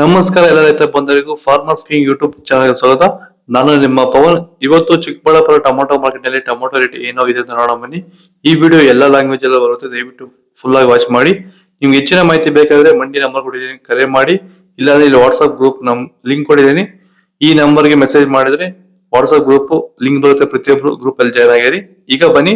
ನಮಸ್ಕಾರ ಎಲ್ಲ ರೈತ ಬಂಧುಗಳಿಗೂ ಫಾರ್ಮರ್ಸ್ ಕಿಂಗ್ ಯೂಟ್ಯೂಬ್ ಚಾನಲ್ ಸ್ವಾಗತ. ನಾನು ನಿಮ್ಮ ಪವನ್. ಇವತ್ತು ಚಿಕ್ಕಬಳ್ಳಾಪುರ ಟೊಮೊಟೊ ಮಾರ್ಕೆಟ್ ನಲ್ಲಿ ಟೊಮೊಟೊ ರೇಟ್ ಏನೋ ಇದೆ ಅಂತ ನೋಡೋಣ ಬನ್ನಿ. ಈ ವಿಡಿಯೋ ಎಲ್ಲ ಲ್ಯಾಂಗ್ವೇಜ್ ಎಲ್ಲ ಬರುತ್ತೆ, ದಯವಿಟ್ಟು ಫುಲ್ ಆಗಿ ವಾಚ್ ಮಾಡಿ. ನಿಮ್ಗೆ ಹೆಚ್ಚಿನ ಮಾಹಿತಿ ಬೇಕಾದ್ರೆ ಮಂಡಿ ನಂಬರ್ ಕೊಟ್ಟಿದ್ದೀನಿ, ಕರೆ ಮಾಡಿ. ಇಲ್ಲಾಂದ್ರೆ ಇಲ್ಲಿ ವಾಟ್ಸ್ಆಪ್ ಗ್ರೂಪ್ ಲಿಂಕ್ ಕೊಟ್ಟಿದ್ದೀನಿ, ಈ ನಂಬರ್ಗೆ ಮೆಸೇಜ್ ಮಾಡಿದ್ರೆ ವಾಟ್ಸ್ಆಪ್ ಗ್ರೂಪ್ ಲಿಂಕ್ ಬರುತ್ತೆ. ಪ್ರತಿಯೊಬ್ರು ಗ್ರೂಪ್ ಅಲ್ಲಿ ಜಾಯ್ನ್ ಆಗಿರಿ. ಈಗ ಬನ್ನಿ.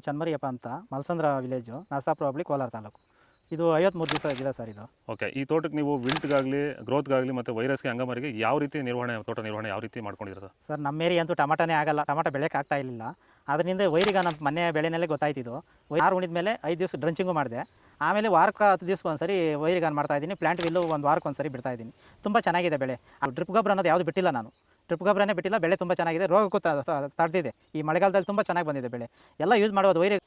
ಚನ್ಮರಿಯಪ್ಪ ಅಂತ ಮಲ್ಸಂದ್ರ ವಿಲೇಜು, ನರಸಾಪುರ ಹೋಬಳಿ, ಕೋಲಾರ ತಾಲೂಕು. ಇದು 53 ದಿವಸ ಗಿಡ ಸರ್ ಇದು. ಓಕೆ. ಈ ತೋಟಕ್ಕೆ ನೀವು ವಿಲ್ಟ್ಗಾಗಲಿ ಗ್ರೋತ್ಗಾಗಲಿ ಮತ್ತು ವೈರಸ್ಗೆ ಅಂಗಮಾರಿಗೆ ಯಾವ ರೀತಿ ತೋಟ ನಿರ್ವಹಣೆ ಯಾವ ರೀತಿ ಮಾಡ್ಕೊಂಡಿದ್ದೀರಾ ಸರ್? ನಮ್ಮ ಏರಿಯಾ ಅಂತೂ ಟಮಾಟನೇ ಆಗಲ್ಲ, ಟಮಾಟ ಬೆಳೆಯೋಕೆ ಆಗ್ತಾ ಇರಲಿಲ್ಲ. ಅದರಿಂದ ವೈರಿಗ ನಮ್ಮ ಮನೆ ಬೆಳೆನಲ್ಲೇ ಗೊತ್ತಾಯ್ತಿದ್ದು. ಆರು ಉಣಿದ ಮೇಲೆ 5 ದಿವಸ ಡ್ರಂಚಿಂಗು ಮಾಡಿದೆ. ಆಮೇಲೆ ವಾರಕ್ಕೆ 10 ದಿವಸಕ್ಕೆ ಒಂದ್ಸರಿ ವೈರಿಗಾನ್ ಮಾಡ್ತಾಯಿದ್ದೀನಿ. ಪ್ಲಾಂಟ್ ವಿಲ್ಲು ಒಂದು ವಾರಕ್ಕೆ ಒಂದ್ಸರಿ ಬಿಡ್ತಾಯಿದ್ದೀನಿ. ತುಂಬ ಚೆನ್ನಾಗಿದೆ ಬೆಳೆ. ಡ್ರಿಪ್ ಗೊಬ್ಬರ ಅನ್ನೋದು ಯಾವುದು ಬಿಟ್ಟಿಲ್ಲ ನಾನು, ಡ್ರಿಪ್ ಗೊಬ್ಬರನೇ ಬಿಟ್ಟಿಲ್ಲ. ಬೆಳೆ ತುಂಬ ಚೆನ್ನಾಗಿದೆ, ರೋಗಕ್ಕೂ ತಡೆದಿದೆ. ಈ ಮಳೆಗಾಲದಲ್ಲಿ ತುಂಬ ಚೆನ್ನಾಗಿ ಬಂದಿದೆ ಬೆಳೆ. ಎಲ್ಲ ಯೂಸ್ ಮಾಡೋದು ವೈರಿ.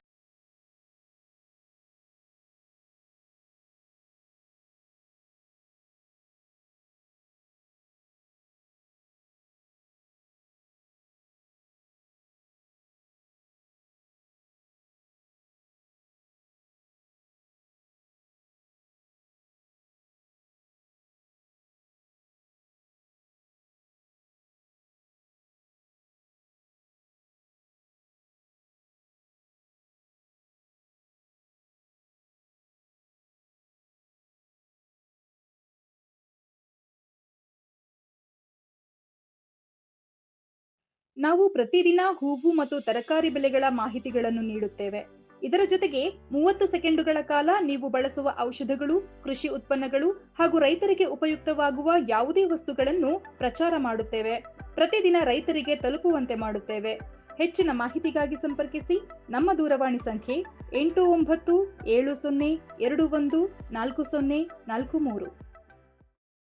ನಾವು ಪ್ರತಿದಿನ ಹೂವು ಮತ್ತು ತರಕಾರಿ ಬೆಲೆಗಳ ಮಾಹಿತಿಗಳನ್ನು ನೀಡುತ್ತೇವೆ. ಇದರ ಜೊತೆಗೆ 30 ಸೆಕೆಂಡುಗಳ ಕಾಲ ನೀವು ಬಳಸುವ ಔಷಧಗಳು, ಕೃಷಿ ಉತ್ಪನ್ನಗಳು ಹಾಗೂ ರೈತರಿಗೆ ಉಪಯುಕ್ತವಾಗುವ ಯಾವುದೇ ವಸ್ತುಗಳನ್ನು ಪ್ರಚಾರ ಮಾಡುತ್ತೇವೆ. ಪ್ರತಿದಿನ ರೈತರಿಗೆ ತಲುಪುವಂತೆ ಮಾಡುತ್ತೇವೆ. ಹೆಚ್ಚಿನ ಮಾಹಿತಿಗಾಗಿ ಸಂಪರ್ಕಿಸಿ. ನಮ್ಮ ದೂರವಾಣಿ ಸಂಖ್ಯೆ 8970214043.